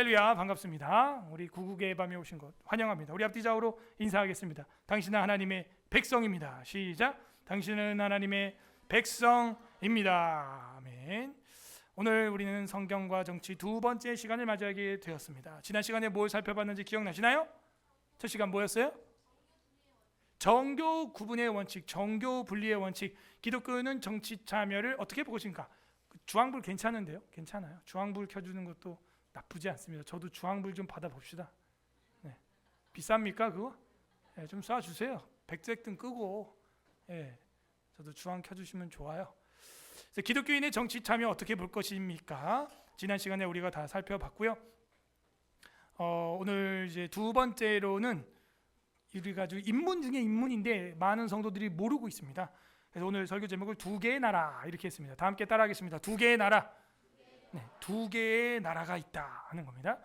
할렐루야, 반갑습니다. 우리 구국의 밤에 오신 것 환영합니다. 우리 앞뒤 좌우로 인사하겠습니다. 당신은 하나님의 백성입니다. 시작. 당신은 하나님의 백성입니다. 아멘. 오늘 우리는 성경과 정치 두 번째 시간을 맞이하게 되었습니다. 지난 시간에 뭘 살펴봤는지 기억나시나요? 첫 시간 뭐였어요? 정교 구분의 원칙, 정교 분리의 원칙. 기독교는 정치 참여를 어떻게 보고 있습니까? 주황불 괜찮은데요? 괜찮아요. 주황불 켜주는 것도 나쁘지 않습니다. 저도 주황불 좀 받아봅시다. 네. 비쌉니까 그거? 네, 좀 쏴주세요. 백색등 끄고. 네, 저도 주황 켜주시면 좋아요. 기독교인의 정치 참여 어떻게 볼 것입니까? 지난 시간에 우리가 다 살펴봤고요. 오늘 이제 두 번째로는 우리가 아주 인문 중에 인문인데 많은 성도들이 모르고 있습니다. 그래서 오늘 설교 제목을 두 개의 나라 이렇게 했습니다. 다 함께 따라하겠습니다. 두 개의 나라. 네, 두 개의 나라가 있다 하는 겁니다.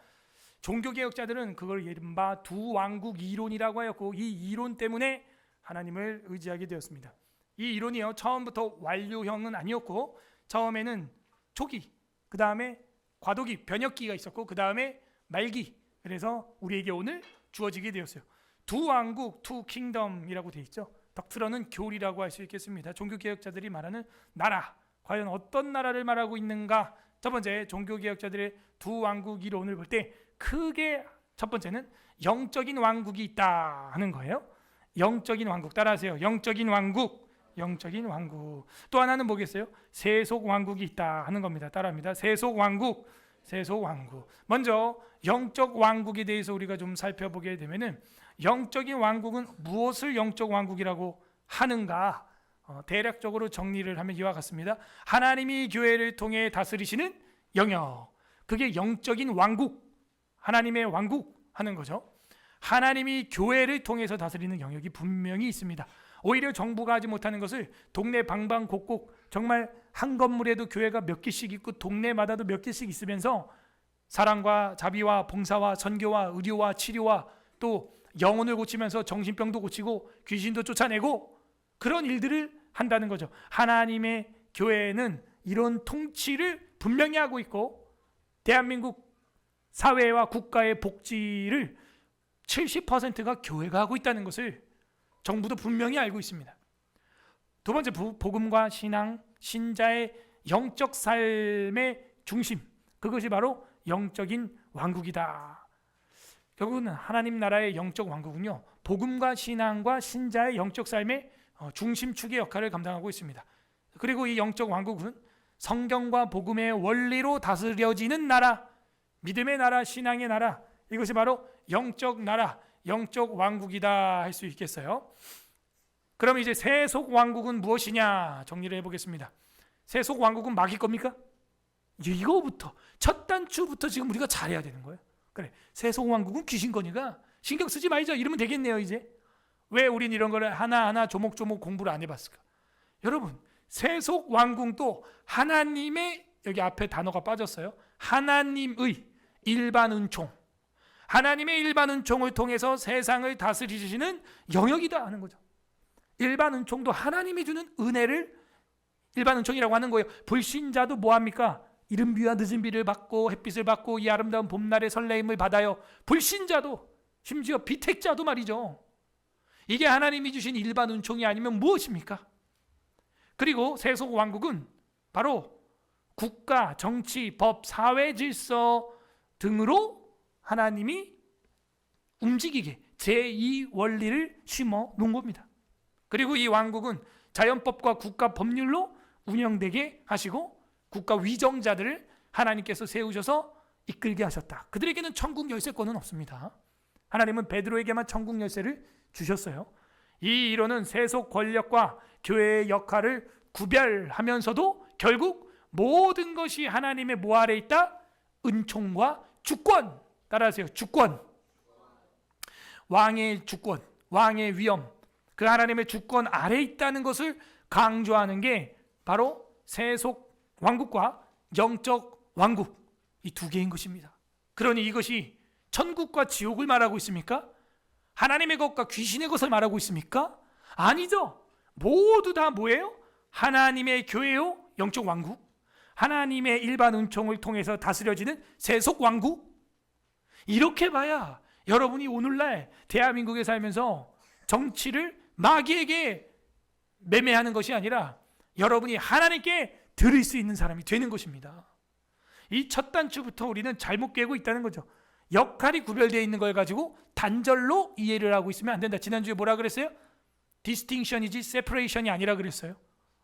종교개혁자들은 그걸 이른바 두 왕국 이론이라고 하였고, 이 이론 때문에 하나님을 의지하게 되었습니다. 이 이론이요, 처음부터 완료형은 아니었고, 처음에는 초기, 그 다음에 과도기, 변혁기가 있었고, 그 다음에 말기. 그래서 우리에게 오늘 주어지게 되었어요. 두 왕국, 투 킹덤이라고 되어 있죠. 덕트런은 교리라고 할 수 있겠습니다. 종교개혁자들이 말하는 나라, 과연 어떤 나라를 말하고 있는가? 첫 번째, 종교개혁자들의 두 왕국 이론을 볼 때 크게 첫 번째는 영적인 왕국이 있다 하는 거예요. 영적인 왕국, 따라하세요. 영적인 왕국, 영적인 왕국. 또 하나는 뭐겠어요? 세속 왕국이 있다 하는 겁니다. 따라합니다. 세속 왕국, 세속 왕국. 먼저 영적 왕국에 대해서 우리가 좀 살펴보게 되면은, 영적인 왕국은 무엇을 영적 왕국이라고 하는가? 대략적으로 정리를 하면 이와 같습니다. 하나님이 교회를 통해 다스리시는 영역, 그게 영적인 왕국, 하나님의 왕국 하는 거죠. 하나님이 교회를 통해서 다스리는 영역이 분명히 있습니다. 오히려 정부가 하지 못하는 것을 동네 방방곡곡, 정말 한 건물에도 교회가 몇 개씩 있고 동네마다도 몇 개씩 있으면서 사랑과 자비와 봉사와 선교와 의료와 치료와 또 영혼을 고치면서 정신병도 고치고 귀신도 쫓아내고 그런 일들을 한다는 거죠. 하나님의 교회는 이런 통치를 분명히 하고 있고, 대한민국 사회와 국가의 복지를 70%가 교회가 하고 있다는 것을 정부도 분명히 알고 있습니다. 두 번째, 복음과 신앙, 신자의 영적 삶의 중심, 그것이 바로 영적인 왕국이다. 결국은 하나님 나라의 영적 왕국은요, 복음과 신앙과 신자의 영적 삶의 중심축의 역할을 감당하고 있습니다. 그리고 이 영적 왕국은 성경과 복음의 원리로 다스려지는 나라, 믿음의 나라, 신앙의 나라, 이것이 바로 영적 나라, 영적 왕국이다 할 수 있겠어요. 그럼 이제 세속 왕국은 무엇이냐 정리를 해보겠습니다. 세속 왕국은 마귀 겁니까? 이거부터 첫 단추부터 지금 우리가 잘해야 되는 거예요. 그래, 세속 왕국은 귀신 거니까 신경 쓰지 말자 이러면 되겠네요. 이제 왜 우린 이런 거를 하나하나 조목조목 공부를 안 해봤을까? 여러분, 세속 왕국도 하나님의, 여기 앞에 단어가 빠졌어요. 하나님의 일반 은총, 하나님의 일반 은총을 통해서 세상을 다스리시는 영역이다 하는 거죠. 일반 은총도 하나님이 주는 은혜를 일반 은총이라고 하는 거예요. 불신자도 뭐합니까? 이른 비와 늦은 비를 받고 햇빛을 받고 이 아름다운 봄날의 설레임을 받아요. 불신자도, 심지어 비택자도 말이죠. 이게 하나님이 주신 일반 은총이 아니면 무엇입니까? 그리고 세속 왕국은 바로 국가, 정치, 법, 사회 질서 등으로 하나님이 움직이게 제2 원리를 심어 놓은 겁니다. 그리고 이 왕국은 자연법과 국가 법률로 운영되게 하시고 국가 위정자들을 하나님께서 세우셔서 이끌게 하셨다. 그들에게는 천국 열쇠권은 없습니다. 하나님은 베드로에게만 천국 열쇠를 주셨어요. 이 이론은 세속 권력과 교회의 역할을 구별하면서도 결국 모든 것이 하나님의 뭐 아래 있다? 은총과 주권. 따라하세요. 주권. 왕의 주권, 왕의 위엄, 그 하나님의 주권 아래 있다는 것을 강조하는 게 바로 세속 왕국과 영적 왕국, 이 두 개인 것입니다. 그러니 이것이 천국과 지옥을 말하고 있습니까? 하나님의 것과 귀신의 것을 말하고 있습니까? 아니죠. 모두 다 뭐예요? 하나님의 교회요, 영적 왕국, 하나님의 일반 은총을 통해서 다스려지는 세속 왕국, 이렇게 봐야 여러분이 오늘날 대한민국에 살면서 정치를 마귀에게 매매하는 것이 아니라 여러분이 하나님께 드릴 수 있는 사람이 되는 것입니다. 이 첫 단추부터 우리는 잘못 깨고 있다는 거죠. 역할이 구별되어 있는 걸 가지고 단절로 이해를 하고 있으면 안 된다. 지난주에 뭐라 그랬어요? 디스팅션이지 세퍼레이션이 아니라 그랬어요.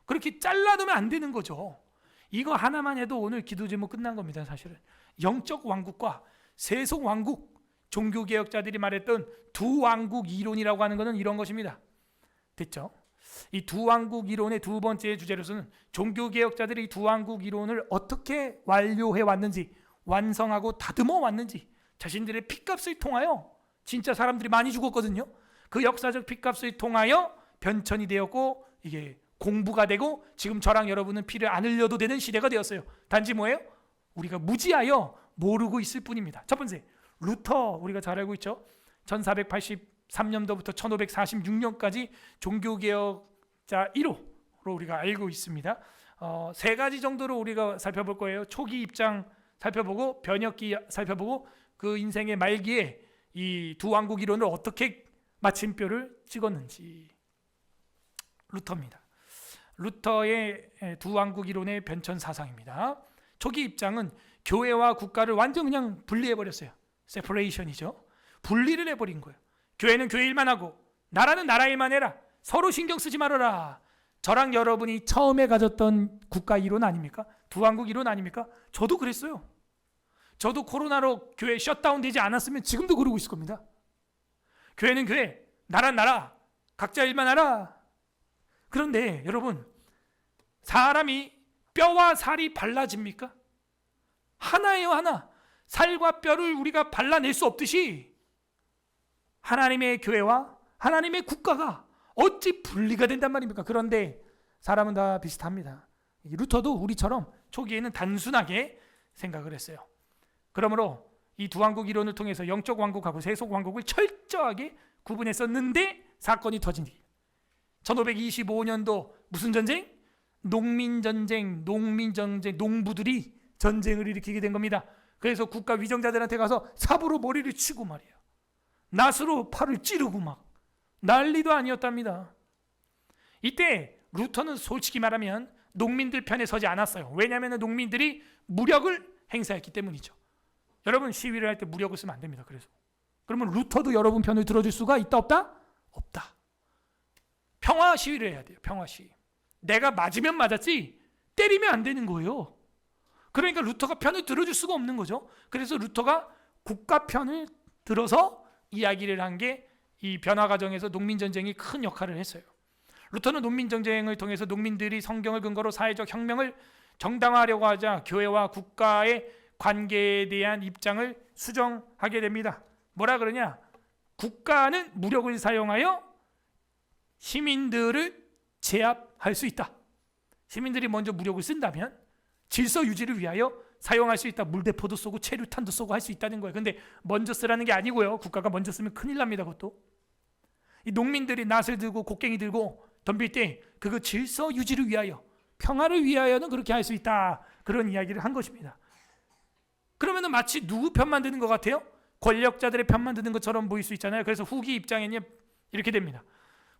그렇게 잘라두면 안 되는 거죠. 이거 하나만 해도 오늘 기도 제목 끝난 겁니다. 사실은 영적 왕국과 세속 왕국, 종교개혁자들이 말했던 두 왕국 이론이라고 하는 것은 이런 것입니다. 됐죠? 이 두 왕국 이론의 두 번째 주제로서는 종교개혁자들이 두 왕국 이론을 어떻게 완료해 왔는지, 완성하고 다듬어 왔는지, 자신들의 피값을 통하여 진짜 사람들이 많이 죽었거든요. 그 역사적 피값을 통하여 변천이 되었고 이게 공부가 되고 지금 저랑 여러분은 피를 안 흘려도 되는 시대가 되었어요. 단지 뭐예요? 우리가 무지하여 모르고 있을 뿐입니다. 첫 번째, 루터 우리가 잘 알고 있죠. 1483년도부터 1546년까지 종교개혁자 1호로 우리가 알고 있습니다. 세 가지 정도로 우리가 살펴볼 거예요. 초기 입장 살펴보고 변혁기 살펴보고 그 인생의 말기에 이 두 왕국 이론을 어떻게 마침표를 찍었는지. 루터입니다. 루터의 두 왕국 이론의 변천 사상입니다. 초기 입장은 교회와 국가를 완전 그냥 분리해 버렸어요. 세퍼레이션이죠. 분리를 해버린 거예요. 교회는 교회 일만 하고 나라는 나라 일만 해라. 서로 신경 쓰지 말아라. 저랑 여러분이 처음에 가졌던 국가 이론 아닙니까? 두 왕국 이론 아닙니까? 저도 그랬어요. 저도 코로나로 교회 셧다운 되지 않았으면 지금도 그러고 있을 겁니다. 교회는 교회, 나라는 나라, 각자 일만 하라. 그런데 여러분, 사람이 뼈와 살이 발라집니까? 하나예요, 하나. 살과 뼈를 우리가 발라낼 수 없듯이 하나님의 교회와 하나님의 국가가 어찌 분리가 된단 말입니까? 그런데 사람은 다 비슷합니다. 루터도 우리처럼 초기에는 단순하게 생각을 했어요. 그러므로 이 두 왕국 이론을 통해서 영적 왕국하고 세속 왕국을 철저하게 구분했었는데 사건이 터진 뒤 1525년도 무슨 전쟁? 농민전쟁, 농부들이 전쟁을 일으키게 된 겁니다. 그래서 국가 위정자들한테 가서 삽으로 머리를 치고 말이에요. 낫으로 팔을 찌르고 막 난리도 아니었답니다. 이때 루터는 솔직히 말하면 농민들 편에 서지 않았어요. 왜냐하면 농민들이 무력을 행사했기 때문이죠. 여러분 시위를 할 때 무력을 쓰면 안 됩니다. 그래서 그러면 루터도 여러분 편을 들어줄 수가 있다 없다? 없다. 평화 시위를 해야 돼요. 평화 시위. 내가 맞으면 맞았지 때리면 안 되는 거예요. 그러니까 루터가 편을 들어줄 수가 없는 거죠. 그래서 루터가 국가 편을 들어서 이야기를 한 게 이 변화 과정에서 농민전쟁이 큰 역할을 했어요. 루터는 농민전쟁을 통해서 농민들이 성경을 근거로 사회적 혁명을 정당화하려고 하자 교회와 국가의 관계에 대한 입장을 수정하게 됩니다. 뭐라 그러냐? 국가는 무력을 사용하여 시민들을 제압할 수 있다. 시민들이 먼저 무력을 쓴다면 질서 유지를 위하여 사용할 수 있다. 물대포도 쏘고 체류탄도 쏘고 할 수 있다는 거예요. 근데 먼저 쓰라는 게 아니고요. 국가가 먼저 쓰면 큰일 납니다. 그것도. 이 농민들이 낫을 들고 곡괭이 들고 덤빌 때 그거 질서 유지를 위하여 평화를 위하여는 그렇게 할 수 있다. 그런 이야기를 한 것입니다. 그러면 마치 누구 편만 드는 것 같아요? 권력자들의 편만 드는 것처럼 보일 수 있잖아요. 그래서 후기 입장에는 이렇게 됩니다.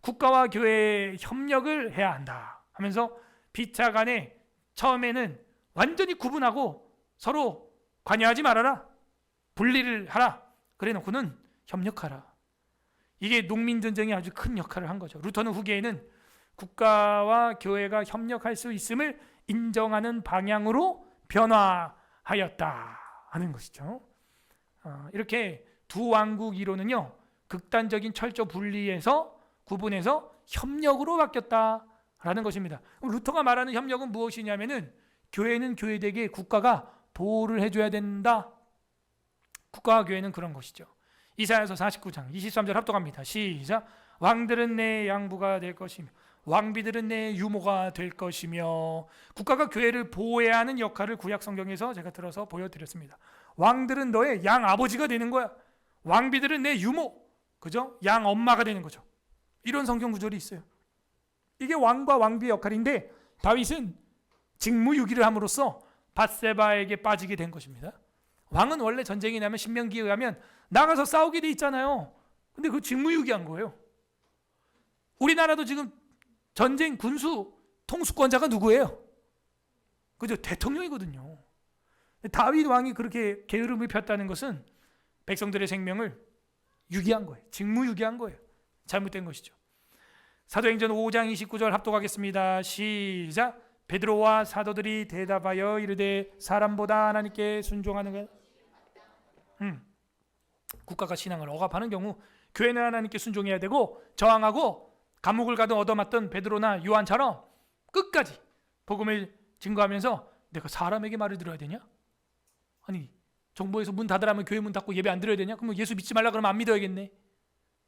국가와 교회의 협력을 해야 한다 하면서 피차 간에 처음에는 완전히 구분하고 서로 관여하지 말아라. 분리를 하라. 그래 놓고는 협력하라. 이게 농민전쟁이 아주 큰 역할을 한 거죠. 루터는 후기에는 국가와 교회가 협력할 수 있음을 인정하는 방향으로 변화하였다 하는 것이죠. 이렇게 두 왕국 이론은요, 극단적인 철저 분리에서 구분해서 협력으로 바뀌었다라는 것입니다. 루터가 말하는 협력은 무엇이냐면은 교회는 교회되게 국가가 보호를 해줘야 된다. 국가와 교회는 그런 것이죠. 이사야서 49장 23절 합독합니다. 시작. 왕들은 내 양부가 될 것이며 왕비들은 내 유모가 될 것이며. 국가가 교회를 보호해야 하는 역할을 구약 성경에서 제가 들어서 보여드렸습니다. 왕들은 너의 양 아버지가 되는 거야. 왕비들은 내 유모, 그죠? 양 엄마가 되는 거죠. 이런 성경 구절이 있어요. 이게 왕과 왕비의 역할인데 다윗은 직무유기를 함으로써 밧세바에게 빠지게 된 것입니다. 왕은 원래 전쟁이 나면 신명기에 의하면 나가서 싸우게 돼 있잖아요. 근데 그 직무유기한 거예요. 우리나라도 지금 전쟁 군수 통수권자가 누구예요? 그죠? 대통령이거든요. 다윗 왕이 그렇게 게으름을 폈다는 것은 백성들의 생명을 유기한 거예요. 직무유기한 거예요. 잘못된 것이죠. 사도행전 5장 29절 합독하겠습니다. 시작. 베드로와 사도들이 대답하여 이르되 사람보다 하나님께 순종하는 것. 국가가 신앙을 억압하는 경우 교회는 하나님께 순종해야 되고, 저항하고 감옥을 가도 얻어맞던 베드로나 요한처럼 끝까지 복음을 증거하면서 내가 사람에게 말을 들어야 되냐? 아니 정부에서 문 닫으라면 교회 문 닫고 예배 안 드려야 되냐? 그럼 예수 믿지 말라 그러면 안 믿어야겠네.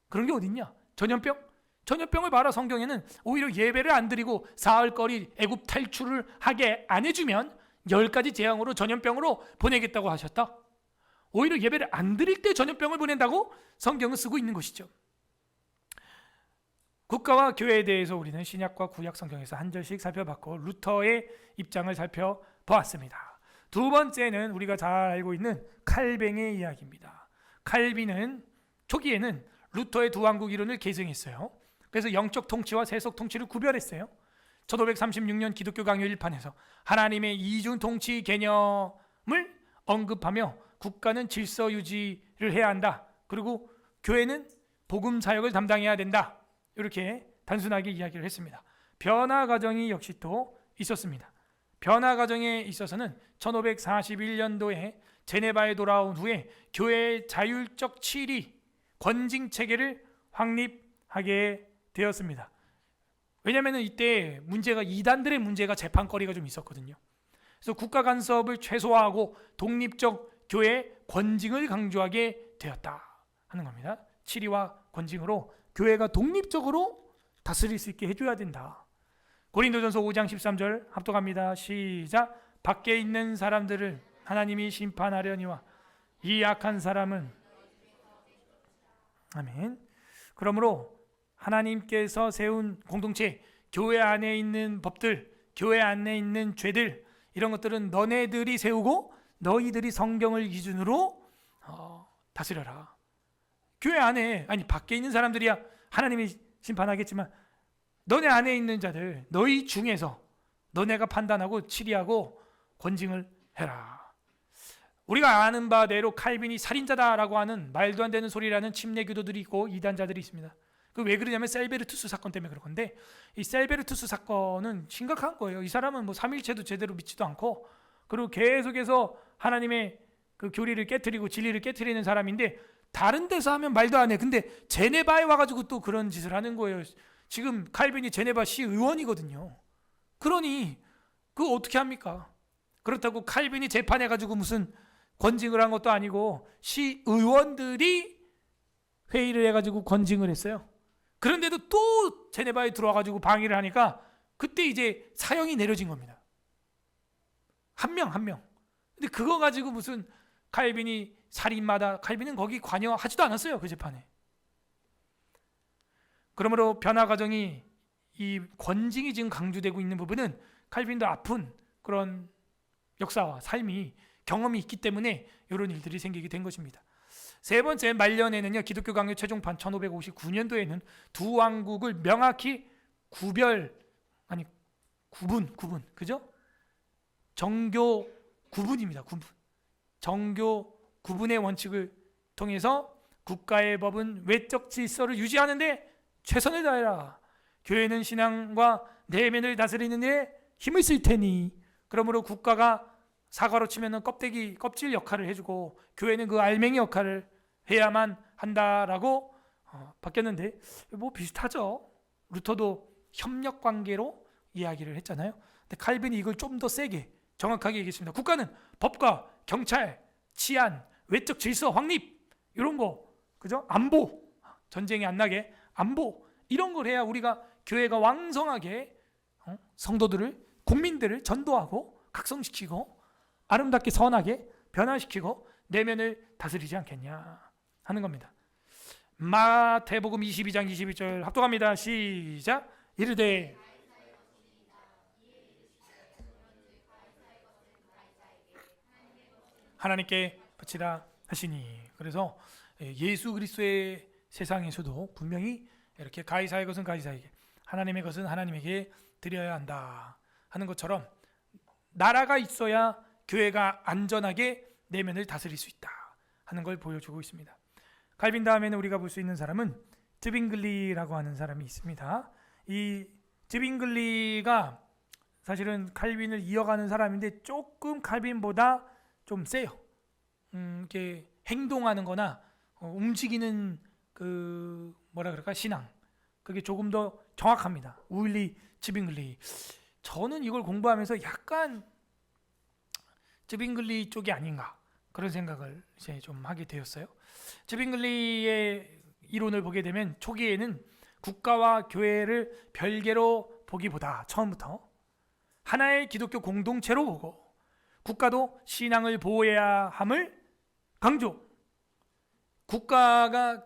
그런 게 어딨냐? 전염병을 봐라. 성경에는 오히려 예배를 안 드리고 사흘거리 애굽 탈출을 하게 안 해주면 10가지 재앙으로 전염병으로 보내겠다고 하셨다. 오히려 예배를 안 드릴 때 전염병을 보낸다고 성경은 쓰고 있는 것이죠. 국가와 교회에 대해서 우리는 신약과 구약 성경에서 한 절씩 살펴봤고, 루터의 입장을 살펴보았습니다. 두 번째는 우리가 잘 알고 있는 칼뱅의 이야기입니다. 칼빈은 초기에는 루터의 두 왕국 이론을 계승했어요. 그래서 영적 통치와 세속 통치를 구별했어요. 1536년 기독교 강요 1판에서 하나님의 이중 통치 개념을 언급하며 국가는 질서 유지를 해야 한다. 그리고 교회는 복음 사역을 담당해야 된다. 이렇게 단순하게 이야기를 했습니다. 변화 과정이 역시 또 있었습니다. 변화 과정에 있어서는 1541년도에 제네바에 돌아온 후에 교회의 자율적 치리 권징 체계를 확립하게 되었습니다. 왜냐하면 이때 문제가 이단들의 문제가 재판거리가 좀 있었거든요. 그래서 국가 간섭을 최소화하고 독립적 교회 권징을 강조하게 되었다 하는 겁니다. 치리와 권징으로 교회가 독립적으로 다스릴 수 있게 해줘야 된다. 고린도전서 5장 13절 합독합니다. 시작. 밖에 있는 사람들을 하나님이 심판하려니와 이 악한 사람은, 아멘. 그러므로 하나님께서 세운 공동체, 교회 안에 있는 법들, 교회 안에 있는 죄들, 이런 것들은 너네들이 세우고 너희들이 성경을 기준으로 다스려라. 교회 안에, 아니 밖에 있는 사람들이야 하나님이 심판하겠지만 너네 안에 있는 자들, 너희 중에서 너네가 판단하고 치리하고 권징을 해라. 우리가 아는 바대로 칼빈이 살인자다라고 하는 말도 안 되는 소리라는 침례 교도들이 있고 이단자들이 있습니다. 그 왜 그러냐면 셀베르투스 사건 때문에 그런 건데, 이 셀베르투스 사건은 심각한 거예요. 이 사람은 뭐 삼일체도 제대로 믿지도 않고, 그리고 계속해서 하나님의 그 교리를 깨트리고 진리를 깨트리는 사람인데, 다른 데서 하면 말도 안 해. 근데 제네바에 와가지고 또 그런 짓을 하는 거예요. 지금 칼빈이 제네바 시 의원이거든요. 그러니 그거 어떻게 합니까? 그렇다고 칼빈이 재판해가지고 무슨 권징을 한 것도 아니고 시 의원들이 회의를 해가지고 권징을 했어요. 그런데도 또 제네바에 들어와가지고 방해를 하니까 그때 이제 사형이 내려진 겁니다. 한 명. 근데 그거 가지고 무슨 칼빈이 살인마다, 칼빈은 거기 관여하지도 않았어요. 그 재판에. 그러므로 변화 과정이, 이 권징이 지금 강조되고 있는 부분은 칼빈도 아픈 그런 역사와 삶이, 경험이 있기 때문에 이런 일들이 생기게 된 것입니다. 세 번째, 말년에는요, 기독교 강요 최종판 1559년도에는 두 왕국을 명확히 구분, 그죠? 정교 구분입니다. 정교 구분의 원칙을 통해서 국가의 법은 외적 질서를 유지하는데 최선을 다해라. 교회는 신앙과 내면을 다스리는 데 힘을 쓸 테니. 그러므로 국가가 사과로 치면은 껍질 역할을 해주고 교회는 그 알맹이 역할을 해야만 한다라고 바뀌었는데, 뭐 비슷하죠. 루터도 협력 관계로 이야기를 했잖아요. 근데 칼빈이 이걸 좀 더 세게 정확하게 얘기했습니다. 국가는 법과 경찰, 치안, 외적 질서 확립, 이런 거, 그죠? 안보, 전쟁이 안 나게 안보, 이런 걸 해야 우리가 교회가 왕성하게 성도들을, 국민들을 전도하고 각성시키고 아름답게 선하게 변화시키고 내면을 다스리지 않겠냐 하는 겁니다. 마태복음 22장 22절 합독합니다. 시작. 이르되 하나님께 바치라 하시니. 그래서 예수 그리스도의 세상에서도 분명히 이렇게 가이사의 것은 가이사에게, 하나님의 것은 하나님에게 드려야 한다 하는 것처럼 나라가 있어야 교회가 안전하게 내면을 다스릴 수 있다 하는 걸 보여주고 있습니다. 칼빈 다음에는 우리가 볼 수 있는 사람은 즈빙글리라고 하는 사람이 있습니다. 이 즈빙글리가 사실은 칼빈을 이어가는 사람인데 조금 칼빈보다 좀 세요. 이렇게 행동하는 거나 움직이는 그 뭐라 그럴까, 신앙, 그게 조금 더 정확합니다. 우일리 즈빙글리. 저는 이걸 공부하면서 약간 즈빙글리 쪽이 아닌가 그런 생각을 이제 좀 하게 되었어요. 즈빙글리의 이론을 보게 되면 초기에는 국가와 교회를 별개로 보기보다 처음부터 하나의 기독교 공동체로 보고 국가도 신앙을 보호해야 함을 강조. 교회가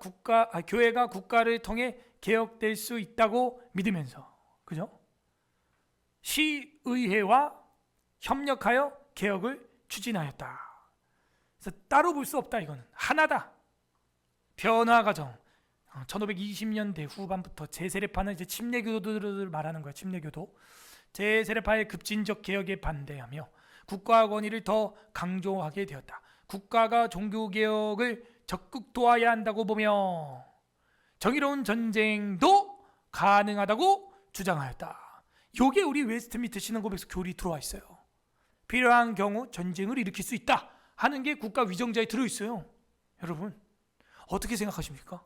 국가를 통해 개혁될 수 있다고 믿으면서, 그죠? 시의회와 협력하여 개혁을 추진하였다. 그래서 따로 볼 수 없다. 이거는 하나다. 변화 과정. 1520년대 후반부터 제세례파는 이제 침례교도들을 말하는 거야. 침례교도. 제세례파의 급진적 개혁에 반대하며 국가 권위를 더 강조하게 되었다. 국가가 종교개혁을 적극 도와야 한다고 보며 정의로운 전쟁도 가능하다고 주장하였다. 요게 우리 웨스트민스터 신앙고백서 교리 들어와 있어요. 필요한 경우 전쟁을 일으킬 수 있다 하는 게 국가 위정자에 들어있어요. 여러분 어떻게 생각하십니까?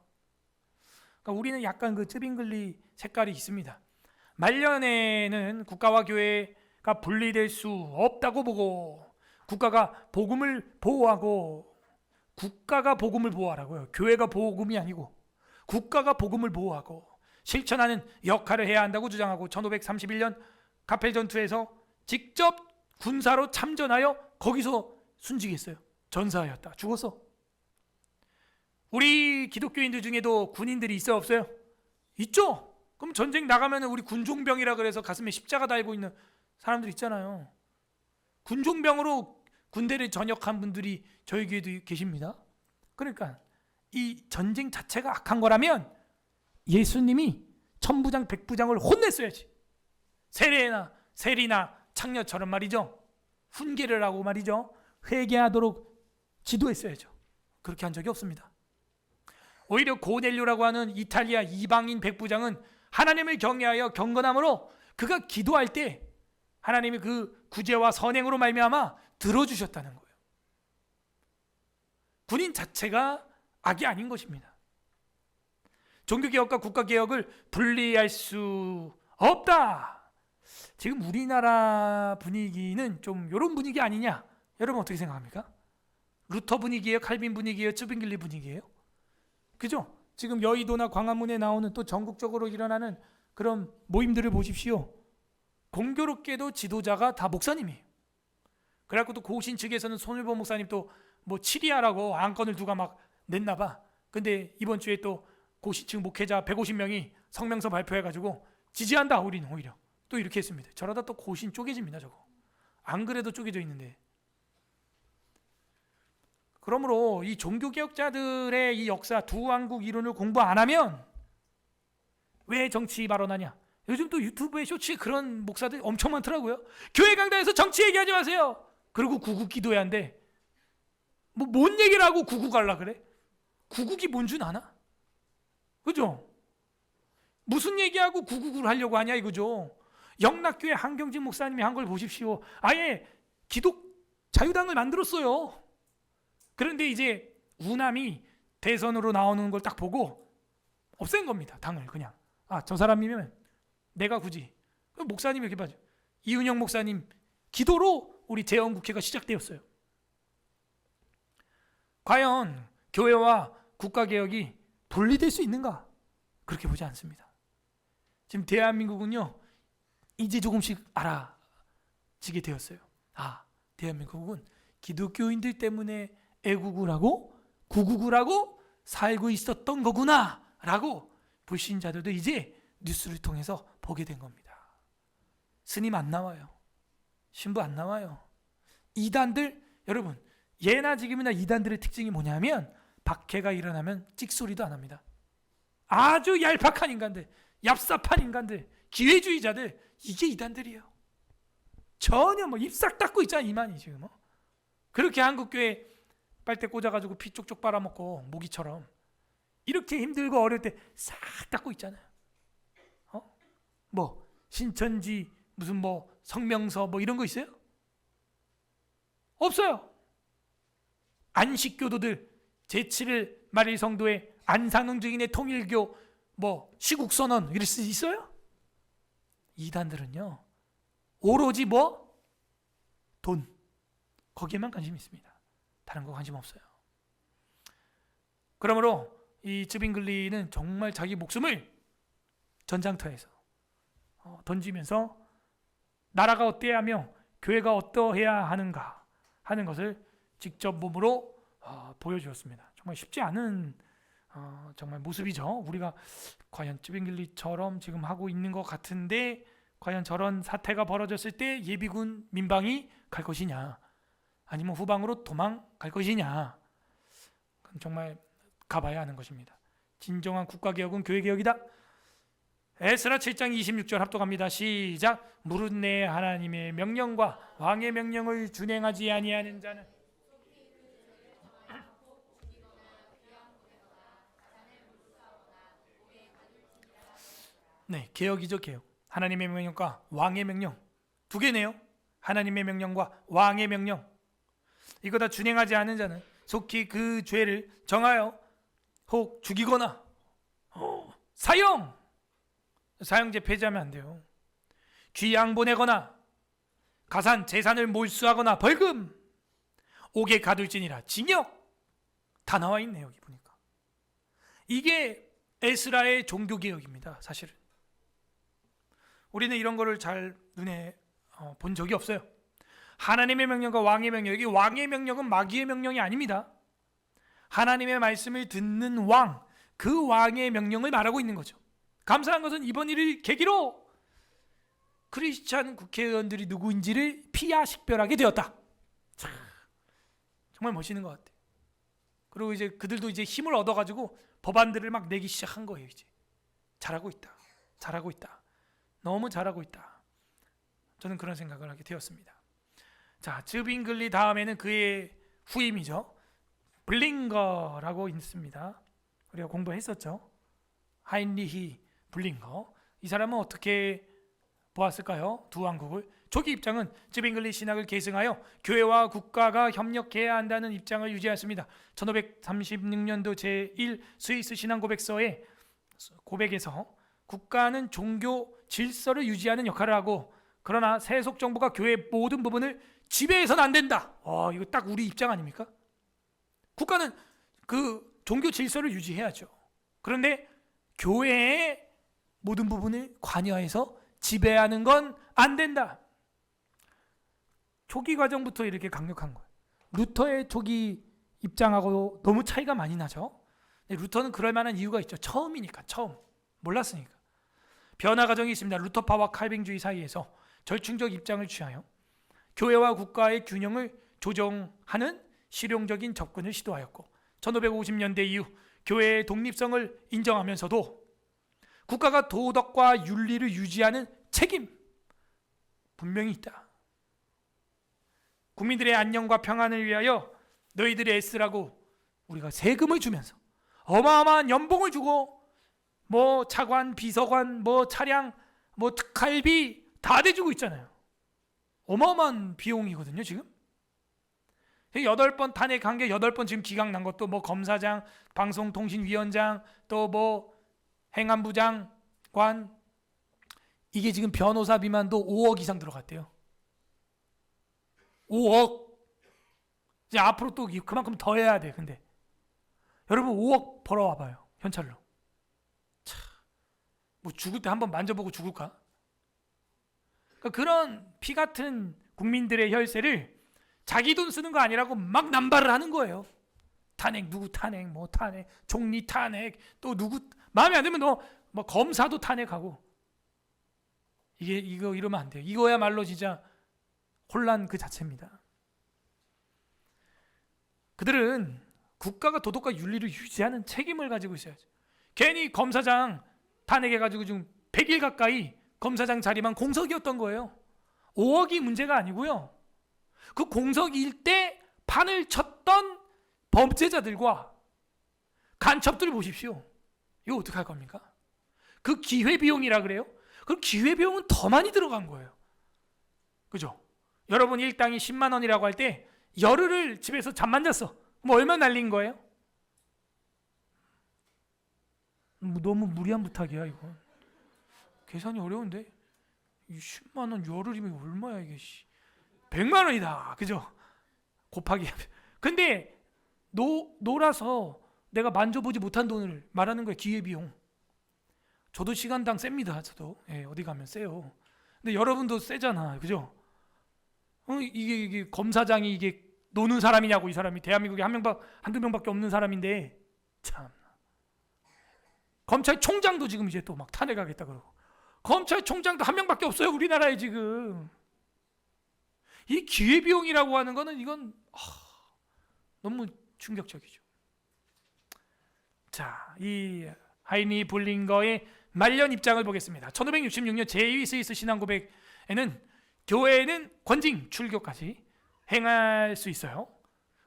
그러니까 우리는 약간 그 쯔빙글리 색깔이 있습니다. 말년에는 국가와 교회가 분리될 수 없다고 보고 국가가 복음을 보호하고, 국가가 복음을 보호하라고요. 교회가 복음이 아니고 국가가 복음을 보호하고 실천하는 역할을 해야 한다고 주장하고 1531년 카펠 전투에서 직접 군사로 참전하여 거기서 순직했어요. 전사하였다. 죽었어. 우리 기독교인들 중에도 군인들이 있어요, 없어요? 있죠? 그럼 전쟁 나가면 우리 군종병이라 그래서 가슴에 십자가 달고 있는 사람들 있잖아요. 군종병으로 군대를 전역한 분들이 저희 교회도 계십니다. 그러니까 이 전쟁 자체가 악한 거라면 예수님이 천부장 백부장을 혼냈어야지. 세리나 창녀처럼 말이죠. 훈계를 하고 말이죠. 회개하도록 지도했어야죠. 그렇게 한 적이 없습니다. 오히려 고넬료라고 하는 이탈리아 이방인 백부장은 하나님을 경외하여 경건함으로 그가 기도할 때 하나님이 그 구제와 선행으로 말미암아 들어주셨다는 거예요. 군인 자체가 악이 아닌 것입니다. 종교개혁과 국가개혁을 분리할 수 없다. 지금 우리나라 분위기는 좀 이런 분위기 아니냐? 여러분 어떻게 생각합니까? 루터 분위기예요? 칼빈 분위기예요? 쯔빙글리 분위기예요? 그죠? 지금 여의도나 광화문에 나오는 또 전국적으로 일어나는 그런 모임들을 보십시오. 공교롭게도 지도자가 다 목사님이에요. 그래갖고 또 고신 측에서는 손일보 목사님 또 뭐 치리하라고 안건을 누가 막 냈나 봐. 근데 이번 주에 또 고신 측 목회자 150명이 성명서 발표해가지고 지지한다. 우리는 오히려 또 이렇게 했습니다. 저러다 또 고신 쪼개집니다. 저거 안 그래도 쪼개져 있는데. 그러므로 이 종교개혁자들의 이 역사 두 왕국 이론을 공부 안 하면 왜 정치 발언하냐? 요즘 또 유튜브에 쇼츠에 그런 목사들 엄청 많더라고요. 교회 강단에서 정치 얘기하지 마세요. 그리고 구국 기도해야 한대. 뭔 얘기를 하고 구국 하려 그래? 구국이 뭔 줄 아나? 그죠? 무슨 얘기하고 구국을 하려고 하냐 이거죠. 영락교회 한경진 목사님이 한 걸 보십시오. 아예 자유당을 만들었어요. 그런데 이제 우남이 대선으로 나오는 걸 딱 보고 없앤 겁니다. 당을 그냥. 저 사람이면 내가 굳이. 목사님 이렇게 봐죠. 이은영 목사님 기도로 우리 재헌국회가 시작되었어요. 과연 교회와 국가개혁이 분리될 수 있는가? 그렇게 보지 않습니다. 지금 대한민국은요 이제 조금씩 알아지게 되었어요. 대한민국은 기독교인들 때문에 애국을 하고 구국을 하고 살고 있었던 거구나 라고 불신자들도 이제 뉴스를 통해서 보게 된 겁니다. 스님 안 나와요. 신부 안 나와요. 이단들, 여러분 예나 지금이나 이단들의 특징이 뭐냐면 박해가 일어나면 찍소리도 안 합니다. 아주 얄팍한 인간들, 얍삽한 인간들, 기회주의자들, 이게 이단들이에요. 전혀 뭐 입 싹 닦고 있잖아, 이만이 지금. 그렇게 한국교회 빨대 꽂아가지고 피 쪽쪽 빨아먹고 모기처럼 이렇게 힘들고 어려울 때 싹 닦고 있잖아요. 뭐 신천지 무슨 뭐 성명서 뭐 이런 거 있어요? 없어요. 안식교도들 제7일 말일 성도의 안상응 증인의 통일교 뭐 시국선언 이럴 수 있어요? 이단들은요 오로지 뭐 돈 거기에만 관심이 있습니다. 다른 거 관심 없어요. 그러므로 이 쯔빙글리는 정말 자기 목숨을 전장터에서 던지면서 나라가 어때야 하며 교회가 어떠해야 하는가 하는 것을 직접 몸으로 보여주었습니다. 정말 쉽지 않은 정말 모습이죠. 우리가 과연 쯔빙글리처럼 지금 하고 있는 것 같은데 과연 저런 사태가 벌어졌을 때 예비군 민방위 갈 것이냐 아니면 후방으로 도망갈 것이냐 그건 정말 가봐야 하는 것입니다. 진정한 국가개혁은 교회개혁이다. 에스라 7장 26절 합독합니다. 시작. 무릇 내 하나님의 명령과 왕의 명령을 준행하지 아니하는 자는 네, 개혁이죠. 개혁. 하나님의 명령과 왕의 명령 두 개네요. 하나님의 명령과 왕의 명령 이거 다 준행하지 않은 자는 속히 그 죄를 정하여 혹 죽이거나 사형제 폐지하면 안 돼요. 귀양 보내거나 가산 재산을 몰수하거나 벌금 옥에 가둘지니라 징역 다 나와 있네요. 여기 보니까 이게 에스라의 종교개혁입니다. 사실은 우리는 이런 거를 잘 눈에 본 적이 없어요. 하나님의 명령과 왕의 명령, 여기 왕의 명령은 마귀의 명령이 아닙니다. 하나님의 말씀을 듣는 왕, 그 왕의 명령을 말하고 있는 거죠. 감사한 것은 이번 일을 계기로 크리스찬 국회의원들이 누구인지를 피아식별하게 되었다. 참, 정말 멋있는 것 같아요. 그리고 이제 그들도 이제 힘을 얻어가지고 법안들을 막 내기 시작한 거예요. 이제 잘하고 있다, 잘하고 있다, 너무 잘하고 있다. 저는 그런 생각을 하게 되었습니다. 자, 쯔빙글리 다음에는 그의 후임이죠. 블링거라고 있습니다. 우리가 공부했었죠. 하인리히 블링거. 이 사람은 어떻게 보았을까요? 두 왕국을. 초기 입장은 쯔빙글리 신학을 계승하여 교회와 국가가 협력해야 한다는 입장을 유지했습니다. 1536년도 제1 스위스 신앙 고백에서 국가는 종교 질서를 유지하는 역할을 하고 그러나 세속 정부가 교회의 모든 부분을 지배해서는 안 된다. 이거 딱 우리 입장 아닙니까? 국가는 그 종교 질서를 유지해야죠. 그런데 교회의 모든 부분을 관여해서 지배하는 건 안 된다. 초기 과정부터 이렇게 강력한 거예요. 루터의 초기 입장하고 너무 차이가 많이 나죠. 루터는 그럴 만한 이유가 있죠. 처음이니까, 처음 몰랐으니까. 변화 과정이 있습니다. 루터파와 칼뱅주의 사이에서 절충적 입장을 취하여 교회와 국가의 균형을 조정하는 실용적인 접근을 시도하였고 1550년대 이후 교회의 독립성을 인정하면서도 국가가 도덕과 윤리를 유지하는 책임 분명히 있다. 국민들의 안녕과 평안을 위하여 너희들이 애쓰라고 우리가 세금을 주면서 어마어마한 연봉을 주고 뭐 차관, 비서관, 뭐 차량, 뭐 특활비 다 대주고 있잖아요. 어마어마한 비용이거든요. 지금 8번 탄핵한 게 8번 지금 기각 난 것도 뭐 검사장, 방송통신위원장, 또 뭐 행안부 장관 이게 지금 변호사비만도 5억 이상 들어갔대요. 5억. 이제 앞으로 또 그만큼 더 해야 돼. 근데 여러분 5억 벌어와 봐요. 현찰로. 차, 뭐 죽을 때 한번 만져보고 죽을까? 그러니까 그런 피 같은 국민들의 혈세를 자기 돈 쓰는 거 아니라고 막 남발을 하는 거예요. 탄핵 누구 탄핵 뭐 탄핵 총리 탄핵 또 누구 마음에 안 들면 너 뭐 검사도 탄핵하고 이거 이러면 안 돼요. 이거야말로 진짜 혼란 그 자체입니다. 그들은 국가가 도덕과 윤리를 유지하는 책임을 가지고 있어야죠. 괜히 검사장 탄핵해가지고 지금 100일 가까이 검사장 자리만 공석이었던 거예요. 5억이 문제가 아니고요. 그 공석일 때 판을 쳤던 범죄자들과 간첩들을 보십시오. 이거 어떻게 할 겁니까? 그 기회비용이라 그래요? 그럼 기회비용은 더 많이 들어간 거예요. 그죠? 여러분 일당이 10만 원이라고 할 때 열흘을 집에서 잠만 잤어. 그럼 얼마 날린 거예요? 너무 무리한 부탁이야 이거. 계산이 어려운데 10만 원 열흘이면 얼마야 이게? 100만 원이다. 그죠? 곱하기. 근데 놀아서 내가 만져보지 못한 돈을 말하는 거예요. 기회비용. 저도 시간당 셉니다. 저도 어디 가면 세요. 근데 여러분도 세잖아. 그죠? 이게 검사장이 이게 노는 사람이냐고. 이 사람이 대한민국에 한두 명밖에 없는 사람인데 참. 검찰총장도 지금 이제 또 막 탄핵하겠다 그러고. 검찰총장도 한 명밖에 없어요. 우리나라에 지금. 이 기회비용이라고 하는 거는 이건 너무 충격적이죠. 자, 이 하이니 볼링거의 말년 입장을 보겠습니다. 1566년 제2 스위스 신앙고백에는 교회는 권징, 출교까지 행할 수 있어요.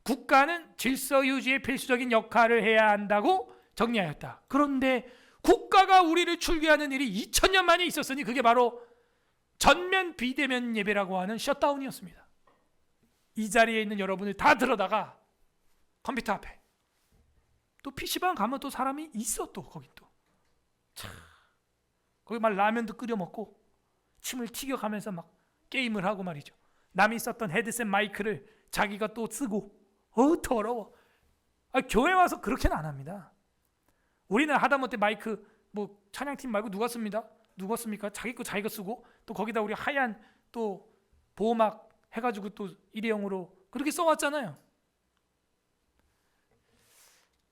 국가는 질서 유지에 필수적인 역할을 해야 한다고 정리하였다. 그런데 국가가 우리를 출교하는 일이 2000년 만에 있었으니 그게 바로 전면 비대면 예배라고 하는 셧다운이었습니다. 이 자리에 있는 여러분을 다 들어다가 컴퓨터 앞에 또 PC방 가면 또 사람이 있어. 또 거기 또 참. 거기 막 라면도 끓여 먹고 침을 튀겨가면서 막 게임을 하고 말이죠. 남이 썼던 헤드셋 마이크를 자기가 또 쓰고 더러워. 교회 와서 그렇게는 안 합니다. 우리는 하다못해 마이크 뭐 찬양팀 말고 누가 씁니다? 누가 씁니까? 자기 거 자기가 쓰고 또 거기다 우리 하얀 또 보호막 해가지고 또 일회용으로 그렇게 써왔잖아요.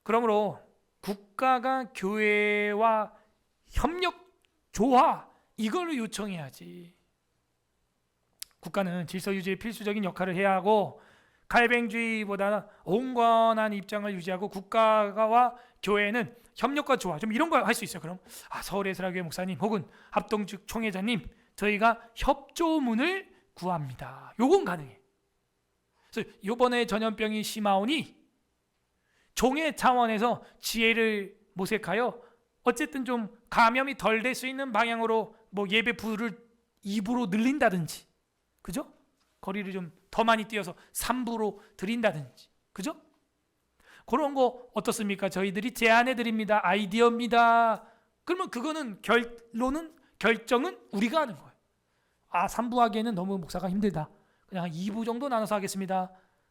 그러므로 국가가 교회와 협력 조화 이걸로 요청해야지. 국가는 질서 유지에 필수적인 역할을 해야 하고 갈뱅주의보다 온건한 입장을 유지하고 국가와 교회는 협력과 조화 좀 이런 거 할 수 있어요. 그럼 서울예술학교회 목사님 혹은 합동측 총회장님 저희가 협조문을 구합니다. 요건 가능해. 그래서 이번에 전염병이 심하오니 종의 차원에서 지혜를 모색하여 어쨌든 좀 감염이 덜 될 수 있는 방향으로 뭐 예배 부를 2부로 늘린다든지, 그죠? 거리를 좀 더 많이 뛰어서 3부로 드린다든지, 그죠? 그런 거 어떻습니까? 저희들이 제안해 드립니다. 아이디어입니다. 그러면 그거는 결정은 우리가 하는 거예요. 3부 하기에는 너무 목사가 힘들다. 그냥 2부 정도 나눠서 하겠습니다.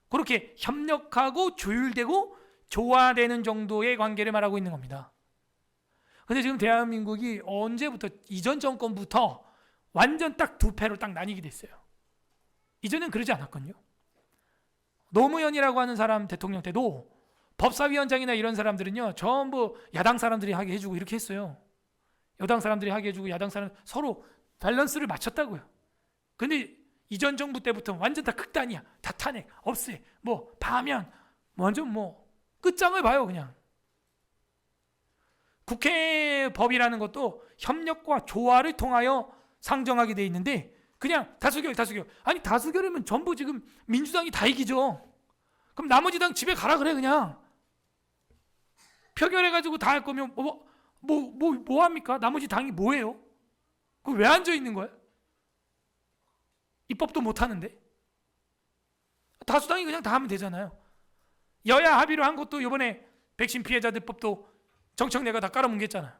그렇게 협력하고 조율되고 조화되는 정도의 관계를 말하고 있는 겁니다. 근데 지금 대한민국이 언제부터 이전 정권부터 완전 딱 두 패로 딱 나뉘게 됐어요. 이전엔 그러지 않았거든요. 노무현이라고 하는 사람 대통령 때도 법사위원장이나 이런 사람들은요 전부 야당 사람들이 하게 해주고 이렇게 했어요. 여당 사람들이 하게 해주고 야당 사람 서로 밸런스를 맞췄다고요. 근데 이전 정부 때부터 완전 다 극단이야. 다 탄핵, 없애, 뭐 파면, 완전 뭐 끝장을 봐요 그냥. 국회 법이라는 것도 협력과 조화를 통하여 상정하게 돼 있는데 그냥 다수결. 아니 다수결이면 전부 지금 민주당이 다 이기죠. 그럼 나머지 당 집에 가라 그래 그냥. 표결해가지고 다 할 거면 뭐 합니까? 나머지 당이 뭐예요? 그 왜 앉아 있는 거야? 입법도 못 하는데 다수당이 그냥 다 하면 되잖아요. 여야 합의로 한 것도 이번에 백신 피해자들법도 정청래가 다 깔아뭉갰잖아요.